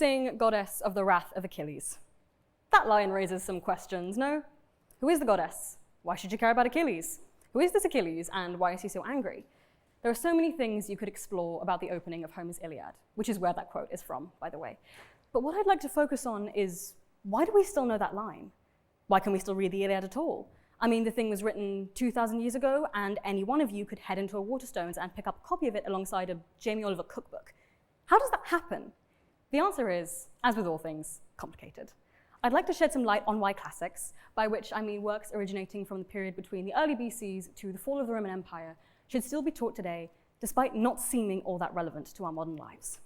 sing goddess of the wrath of Achilles. That line raises some questions, no? Who is the goddess? Why should you care about Achilles? Who is this Achilles, and why is he so angry? There are so many things you could explore about the opening of Homer's Iliad, which is where that quote is from, by the way. But what I'd like to focus on is, why do we still know that line? Why can we still read the Iliad at all? I mean, the thing was written 2,000 years ago, and any one of you could head into a Waterstones and pick up a copy of it alongside a Jamie Oliver cookbook. How does that happen? The answer is, as with all things, complicated. I'd like to shed some light on why classics, by which I mean works originating from the period between the early BCs to the fall of the Roman Empire, should still be taught today, despite not seeming all that relevant to our modern lives.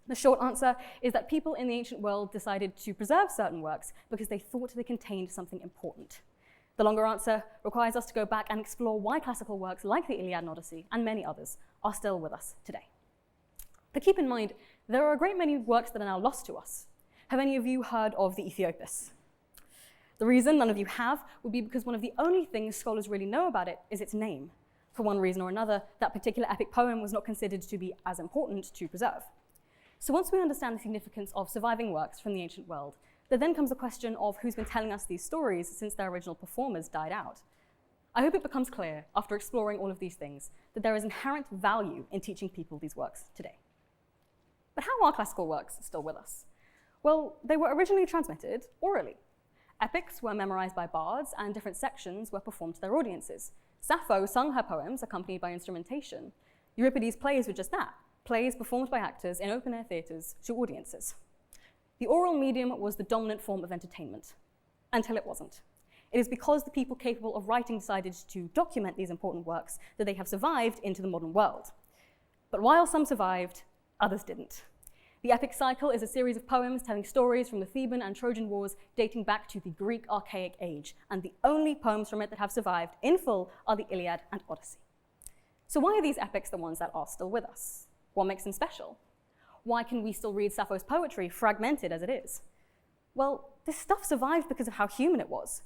The short answer is that people in the ancient world decided to preserve certain works because they thought they contained something important. The longer answer requires us to go back and explore why classical works like the Iliad and Odyssey, and many others, are still with us today. But keep in mind, there are a great many works that are now lost to us. Have any of you heard of the Aethiopus? The reason none of you have would be because one of the only things scholars really know about it is its name. For one reason or another, that particular epic poem was not considered to be as important to preserve. So once we understand the significance of surviving works from the ancient world, there then comes the question of who's been telling us these stories since their original performers died out. I hope it becomes clear, after exploring all of these things, that there is inherent value in teaching people these works today. But how are classical works still with us? Well, they were originally transmitted orally. Epics were memorized by bards, and different sections were performed to their audiences. Sappho sung her poems accompanied by instrumentation. Euripides' plays were just that, plays performed by actors in open-air theatres to audiences. The oral medium was the dominant form of entertainment, until it wasn't. It is because the people capable of writing decided to document these important works that they have survived into the modern world. But while some survived, others didn't. The epic cycle is a series of poems telling stories from the Theban and Trojan Wars dating back to the Greek Archaic Age, and the only poems from it that have survived in full are the Iliad and Odyssey. So why are these epics the ones that are still with us? What makes them special? Why can we still read Sappho's poetry, fragmented as it is? Well, this stuff survived because of how human it was.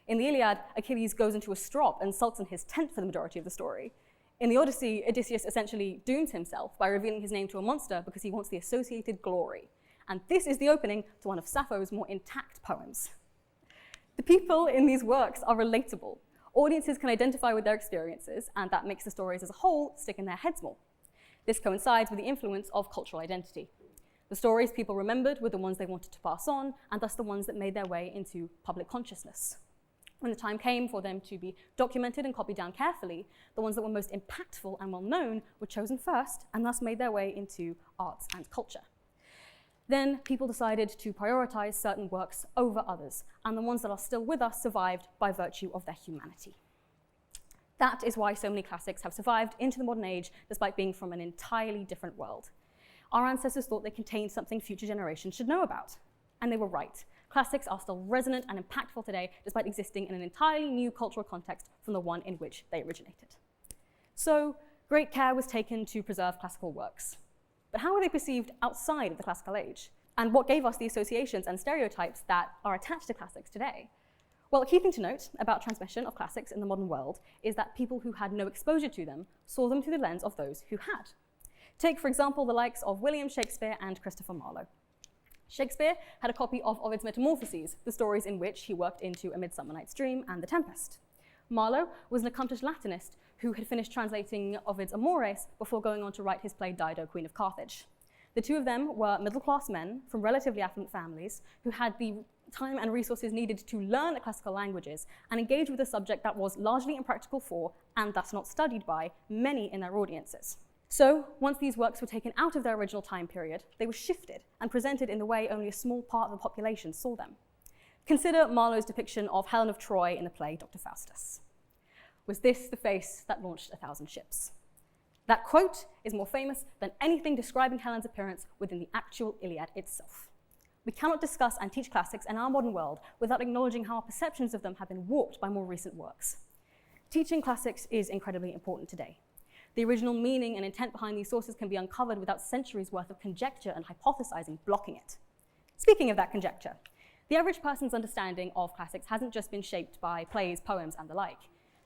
In the Iliad, Achilles goes into a strop and sulks in his tent for the majority of the story. In the Odyssey, Odysseus essentially dooms himself by revealing his name to a monster because he wants the associated glory. And this is the opening to one of Sappho's more intact poems. The people in these works are relatable. Audiences can identify with their experiences, and that makes the stories as a whole stick in their heads more. This coincides with the influence of cultural identity. The stories people remembered were the ones they wanted to pass on, and thus the ones that made their way into public consciousness. When the time came for them to be documented and copied down carefully, the ones that were most impactful and well-known were chosen first, and thus made their way into arts and culture. Then people decided to prioritize certain works over others, and the ones that are still with us survived by virtue of their humanity. That is why so many classics have survived into the modern age, despite being from an entirely different world. Our ancestors thought they contained something future generations should know about, and they were right. Classics are still resonant and impactful today, despite existing in an entirely new cultural context from the one in which they originated. So, great care was taken to preserve classical works. But how were they perceived outside of the classical age? And what gave us the associations and stereotypes that are attached to classics today? Well, a key thing to note about transmission of classics in the modern world is that people who had no exposure to them saw them through the lens of those who had. Take, for example, the likes of William Shakespeare and Christopher Marlowe. Shakespeare had a copy of Ovid's Metamorphoses, the stories in which he worked into A Midsummer Night's Dream and The Tempest. Marlowe was an accomplished Latinist who had finished translating Ovid's Amores before going on to write his play Dido, Queen of Carthage. The two of them were middle-class men from relatively affluent families who had the time and resources needed to learn the classical languages and engage with a subject that was largely impractical for, and thus not studied by, many in their audiences. So, once these works were taken out of their original time period, they were shifted and presented in the way only a small part of the population saw them. Consider Marlowe's depiction of Helen of Troy in the play Dr. Faustus. Was this the face that launched 1,000 ships? That quote is more famous than anything describing Helen's appearance within the actual Iliad itself. We cannot discuss and teach classics in our modern world without acknowledging how our perceptions of them have been warped by more recent works. Teaching classics is incredibly important today. The original meaning and intent behind these sources can be uncovered without centuries' worth of conjecture and hypothesizing blocking it. Speaking of that conjecture, the average person's understanding of classics hasn't just been shaped by plays, poems, and the like.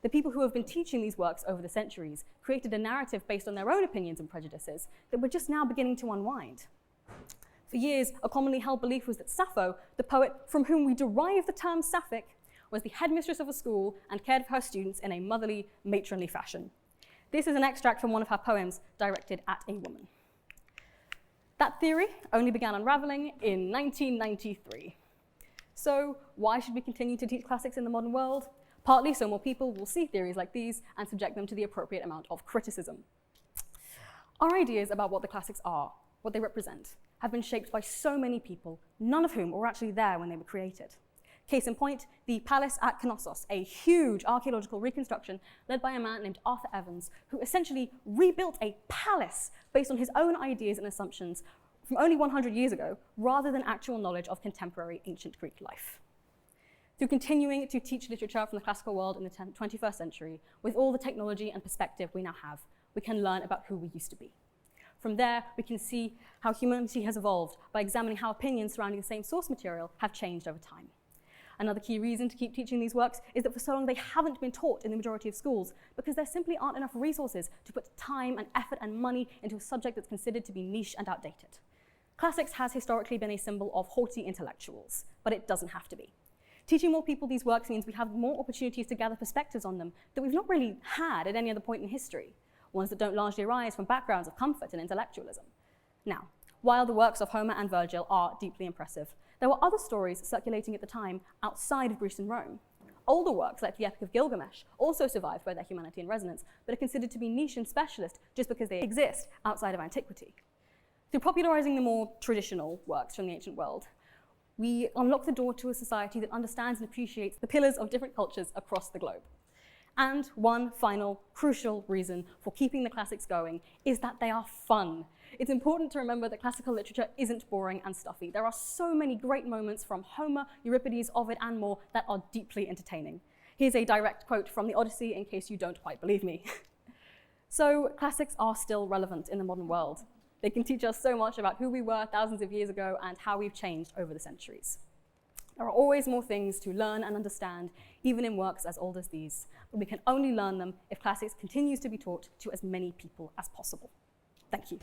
The people who have been teaching these works over the centuries created a narrative based on their own opinions and prejudices that we're just now beginning to unwind. For years, a commonly held belief was that Sappho, the poet from whom we derive the term Sapphic, was the headmistress of a school and cared for her students in a motherly, matronly fashion. This is an extract from one of her poems directed at a woman. That theory only began unraveling in 1993. So why should we continue to teach classics in the modern world? Partly so more people will see theories like these and subject them to the appropriate amount of criticism. Our ideas about what the classics are, what they represent, have been shaped by so many people, none of whom were actually there when they were created. Case in point, the Palace at Knossos, a huge archaeological reconstruction led by a man named Arthur Evans, who essentially rebuilt a palace based on his own ideas and assumptions from only 100 years ago, rather than actual knowledge of contemporary ancient Greek life. Through continuing to teach literature from the classical world in the 21st century, with all the technology and perspective we now have, we can learn about who we used to be. From there, we can see how humanity has evolved by examining how opinions surrounding the same source material have changed over time. Another key reason to keep teaching these works is that for so long they haven't been taught in the majority of schools because there simply aren't enough resources to put time and effort and money into a subject that's considered to be niche and outdated. Classics has historically been a symbol of haughty intellectuals, but it doesn't have to be. Teaching more people these works means we have more opportunities to gather perspectives on them that we've not really had at any other point in history, ones that don't largely arise from backgrounds of comfort and intellectualism. Now, while the works of Homer and Virgil are deeply impressive, there were other stories circulating at the time outside of Greece and Rome. Older works, like the Epic of Gilgamesh, also survive for their humanity and resonance, but are considered to be niche and specialist just because they exist outside of antiquity. Through popularizing the more traditional works from the ancient world, we unlock the door to a society that understands and appreciates the pillars of different cultures across the globe. And one final, crucial reason for keeping the classics going is that they are fun. It's important to remember that classical literature isn't boring and stuffy. There are so many great moments from Homer, Euripides, Ovid, and more that are deeply entertaining. Here's a direct quote from the Odyssey in case you don't quite believe me. So classics are still relevant in the modern world. They can teach us so much about who we were thousands of years ago and how we've changed over the centuries. There are always more things to learn and understand, even in works as old as these, but we can only learn them if classics continues to be taught to as many people as possible. Thank you.